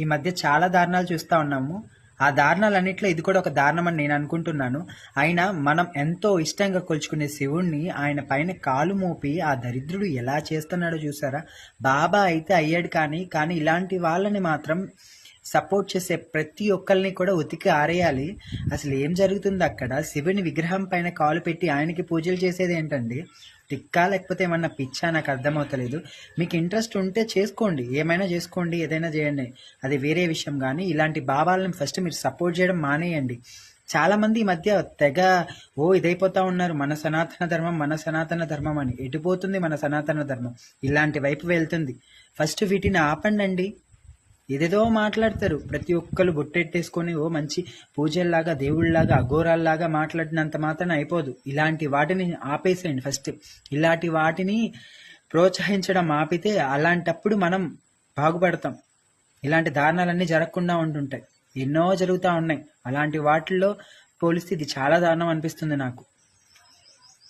ఈ మధ్య చాలా దారుణాలు చూస్తూ ఉన్నాము. ఆ దారుణాలన్నిట్లో ఇది కూడా ఒక దారుణం అని నేను అనుకుంటున్నాను. అయినా మనం ఎంతో ఇష్టంగా కొలుచుకునే శివుణ్ణి ఆయన పైన కాలు మోపి ఆ దరిద్రుడు ఎలా చేస్తున్నాడో చూసారా? బాబా అయితే అయ్యాడు, కానీ ఇలాంటి వాళ్ళని మాత్రం సపోర్ట్ చేసే ప్రతి ఒక్కరిని కూడా ఉతికి ఆరేయాలి. అసలు ఏం జరుగుతుంది అక్కడ? శివుని విగ్రహం పైన కాలు పెట్టి ఆయనకి పూజలు చేసేది ఏంటండి? తిక్కా లేకపోతే ఏమన్నా పిచ్చా? నాకు అర్థమవుతలేదు. మీకు ఇంట్రెస్ట్ ఉంటే చేసుకోండి, ఏమైనా చేసుకోండి, ఏదైనా చేయండి, అది వేరే విషయం. కానీ ఇలాంటి భావాలను ఫస్ట్ మీరు సపోర్ట్ చేయడం మానేయండి. చాలా మంది ఈ మధ్య తెగ ఇదైపోతా ఉన్నారు, మన సనాతన ధర్మం, మన సనాతన ధర్మం అని. ఎటుపోతుంది మన సనాతన ధర్మం? ఇలాంటి వైపు వెళ్తుంది. ఫస్ట్ వీటిని ఆపండి. ఏదేదో మాట్లాడతారు, ప్రతి ఒక్కరు బొట్టెట్టేసుకొని మంచి పూజల్లాగా, దేవుళ్ళలాగా, అఘోరాల్లాగా మాట్లాడినంత మాత్రం అయిపోదు. ఇలాంటి వాటిని ఆపేసేయండి ఫస్ట్. ఇలాంటి వాటిని ప్రోత్సహించడం ఆపితే అలాంటప్పుడు మనం బాగుపడతాం. ఇలాంటి దారుణాలన్నీ జరగకుండా ఉంటుంటాయి. ఎన్నో జరుగుతూ ఉన్నాయి. అలాంటి వాటిల్లో పోలిస్తే ఇది చాలా దారుణం అనిపిస్తుంది నాకు.